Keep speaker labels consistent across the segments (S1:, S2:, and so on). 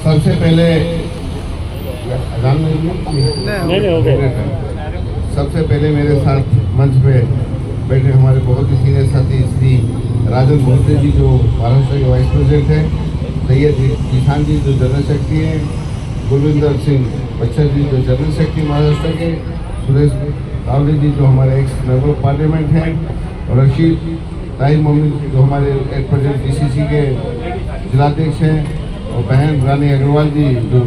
S1: सबसे पहले सबसे पहले मेरे साथ मंच पे बैठे हमारे बहुत ही सीनियर साथी श्री राजन भोसले जी जो महाराष्ट्र के वाइस प्रेसिडेंट हैं, सैयद किसान जी जो जनरल सेक्रेटरी हैं, गुरविंदर सिंह बच्चन जी जो जनरल सेक्रेटरी महाराष्ट्र के, सुरेश तावले जी जो हमारे एक्स मेंबर ऑफ पार्लियामेंट हैं, और रशीद ताहिर मोमिन जो हमारे एक्स प्रेसिडेंट DCC के जिलाध्यक्ष हैं, और बहन रानी अग्रवाल जी जो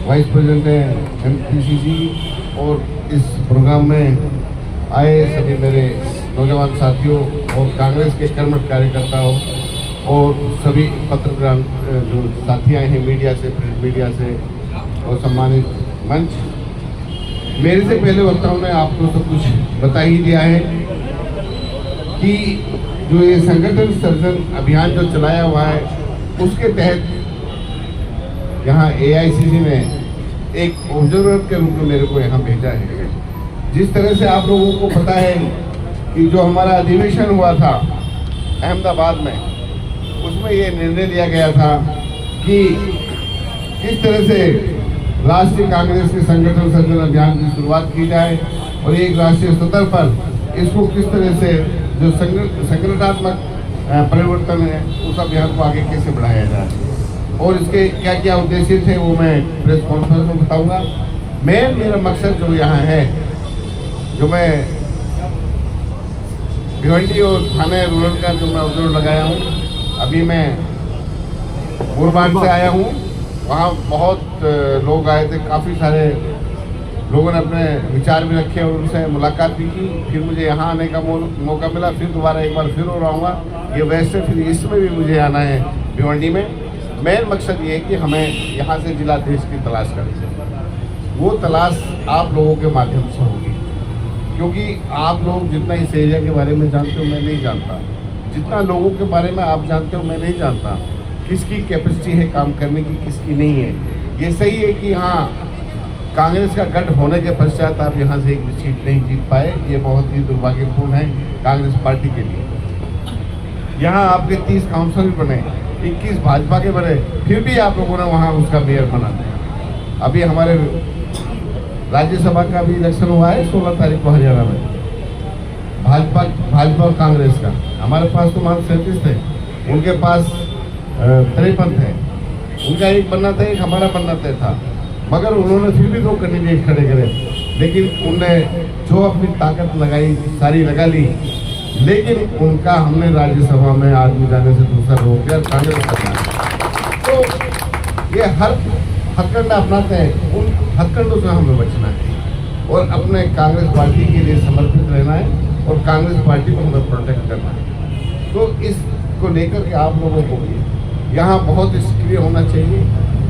S1: वाइस प्रेसिडेंट हैं MPCC, और इस प्रोग्राम में आए सभी मेरे नौजवान साथियों और कांग्रेस के कर्मठ कार्यकर्ताओं और सभी पत्रकार जो साथी आए हैं मीडिया से, प्रिंट मीडिया से, और सम्मानित मंच। मेरे से पहले वक्ताओं ने आपको सब कुछ बता ही दिया है कि जो ये संगठन सर्जन अभियान जो चलाया हुआ है उसके तहत यहाँ AICC ने एक ऑब्जर्वर के रूप में मेरे को यहाँ भेजा है। जिस तरह से आप लोगों को पता है कि जो हमारा अधिवेशन हुआ था अहमदाबाद में, उसमें ये निर्णय लिया गया था कि किस तरह से राष्ट्रीय कांग्रेस के संगठन सर्जन अभियान की शुरुआत की जाए और एक राष्ट्रीय स्तर पर इसको किस तरह से जो संगठनात्मक परिवर्तन है उस अभियान को आगे कैसे बढ़ाया जाए, और इसके क्या क्या उद्देश्य थे वो मैं प्रेस कॉन्फ्रेंस में बताऊंगा। मेरा मकसद जो यहाँ है, जो मैं भिवंडी और थाने रूरल का जो मैं ऑब्जर्वर लगाया हूँ, अभी मैं मुरबाड से आया हूँ, वहाँ बहुत लोग आए थे, काफ़ी सारे लोगों ने अपने विचार भी रखे और उनसे मुलाकात भी की। फिर मुझे यहाँ आने का मौका मिला, फिर दोबारा एक बार फिर हो रहा हूँ ये वैसे, फिर इसमें भी मुझे आना है भिवंडी में। मेन मकसद ये है कि हमें यहाँ से जिलाधीश की तलाश करनी है। वो तलाश आप लोगों के माध्यम से होगी, क्योंकि आप लोग जितना इस एरिया के बारे में जानते हो मैं नहीं जानता, जितना लोगों के बारे में आप जानते हो मैं नहीं जानता, किसकी कैपेसिटी है काम करने की, किसकी नहीं है। ये सही है कि हाँ कांग्रेस का गठ होने के पश्चात आप यहाँ से एक भी सीट नहीं जीत पाए, ये बहुत ही दुर्भाग्यपूर्ण है कांग्रेस पार्टी के लिए। यहाँ आपके 30 काउंसिलर बने, 21 भाजपा के बने, फिर भी आप लोगों ने वहाँ उसका मेयर बना दिया। अभी हमारे राज्यसभा का भी इलेक्शन हुआ है 16 तारीख को हरियाणा में, भाजपा और कांग्रेस का। हमारे पास तो मात्र 37 थे, उनके पास 53 थे। उनका एक बनना था, एक हमारा बनना तय था, मगर उन्होंने फिर भी 2 कैंडिडेट खड़े करे, लेकिन उनने जो अपनी ताकत लगाई सारी लगा ली, लेकिन उनका हमने राज्यसभा में आदमी जाने से दूसरा रोक दिया कांग्रेस करना। तो ये हर हथकंडा अपनाते हैं, उन हथकंडों से हमें बचना है और अपने कांग्रेस पार्टी के लिए समर्पित रहना है और कांग्रेस पार्टी को हमें प्रोटेक्ट करना है। तो इसको लेकर के आप लोगों को यहाँ बहुत सक्रिय होना चाहिए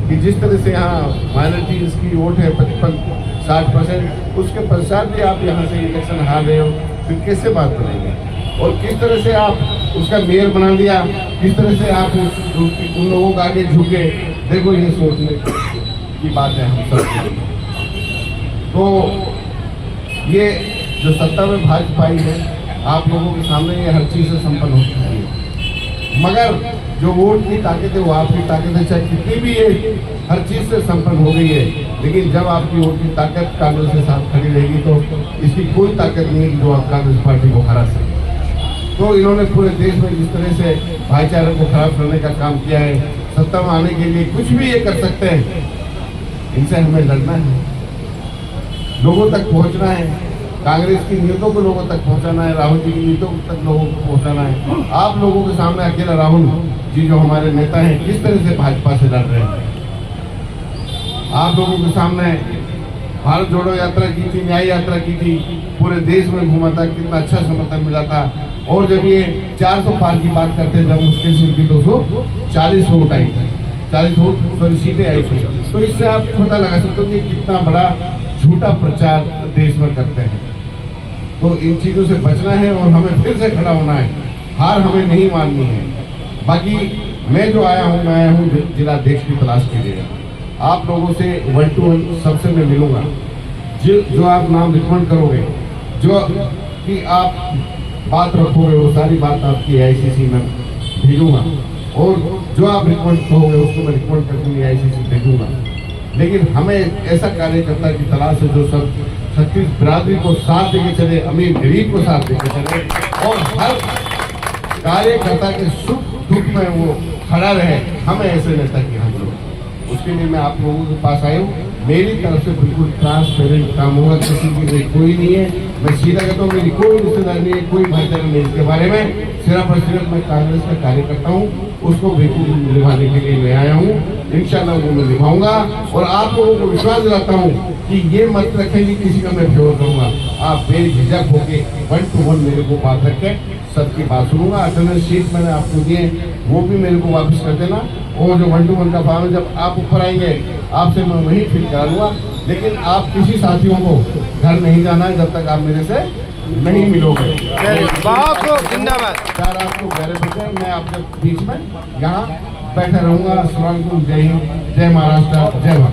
S1: कि जिस तरह से यहाँ माइनॉरिटीज़ की वोट है 55-60%, उसके पश्चात भी आप यहाँ से इलेक्शन हार रहे हो, फिर कैसे बात करेंगे। और किस तरह से आप उसका मेयर बना लिया, किस तरह से आप उन लोगों को आगे झुके, देखो ये सोचने की बात है हम सब। तो ये जो सत्ता में भाजपा आई है, आप लोगों के सामने ये हर चीज़ से संपन्न हो चुकी है, मगर जो वोट की ताकत है वो आपकी ताकत है, चाहे कितनी भी ये हर चीज़ से संपन्न हो गई है, लेकिन जब आपकी वोट की ताकत कांग्रेस के साथ खड़ी रहेगी तो इसकी कोई ताकत नहीं है जो आप कांग्रेस पार्टी को हरा सके। तो इन्होंने पूरे देश में जिस तरह से भाईचारे को खराब करने का काम किया है, सत्ता में आने के लिए कुछ भी ये कर सकते हैं, इनसे हमें लड़ना है, लोगों तक पहुंचना है, कांग्रेस की नीतियों को लोगों तक पहुंचाना है, राहुल जी की नीतियों तक लोगों को पहुंचाना है। आप लोगों के सामने अकेला राहुल जी जो हमारे नेता हैं किस तरह से भाजपा से लड़ रहे हैं, आप लोगों के सामने भारत जोड़ो यात्रा की थी, न्याय यात्रा की थी, पूरे देश में घूमा था, कितना अच्छा समर्थन मिला था। और जब ये 400 पार की बात करते जब मुश्किल से उनकी 240 वोट आई थी, 40 वोट सीटें आई थी, तो इससे आप पता लगा सकते हो कि कितना बड़ा झूठा प्रचार देश में करते हैं। तो इन चीज़ों से बचना है और हमें फिर से खड़ा होना है, हार हमें नहीं माननी है। बाकी मैं जो आया हूँ, मैं आया हूँ जिलाध्यक्ष की तलाश के लिए। आप लोगों से 1 to 1 सबसे मैं मिलूंगा, जो आप नाम रिकमेंड करोगे, जो कि आप बात रखोगे, वो सारी बात आपकी AICC में भेजूंगा। और जो आप रिकमेंड कहोगे उसको मैं रिकमेंड करके आईसीसी भेजूंगा। लेकिन हमें ऐसा कार्यकर्ता की तलाश है जो सब छत्तीस बिरादरी को साथ देके चले, अमीर गरीब को साथ देके चले और हर कार्यकर्ता के सुख दुख में वो खड़ा रहे। हमें ऐसे नेता की हम लोग, उसके लिए मैं आप लोगों के पास आया हूँ। मेरी तरफ से बिल्कुल ट्रांसपेरेंट काम होगा, किसी की कोई नहीं है। मैं सीधा कहता हूँ, मेरी कोई रिश्तेदार नहीं है, कोई भाईचारा नहीं। इसके बारे में सिर्फ और सिर्फ मैं कांग्रेस का कार्यकर्ता हूँ, उसको बिल्कुल निभाने के लिए मैं आया हूँ। इंशाल्लाह वो मैं निभाऊंगा और आप लोगों को विश्वास दिलाता हूँ कि ये मत रखें कि किसी का मैं फेवर करूंगा। आप बेझिझक होके 1 to 1 मेरे को बात रखें, सबकी बात सुनूंगा। अटेंडेंस शीट मैंने आपको दिए, वो भी मेरे को वापस कर देना। और जो 1 to 1 का फॉर्म है, जब आप ऊपर आएंगे आपसे मैं वहीं फिल करा लूँगा। लेकिन आप किसी साथियों को घर नहीं जाना है जब तक आप मेरे से नहीं मिलोगे।
S2: जिंदाबाद।
S1: चार आपको गहरे बचे, मैं आपके बीच में यहाँ बैठा रहूँगा। अस्सलाम वालेकुम, जय हिंद, जय महाराष्ट्र, जय भारत।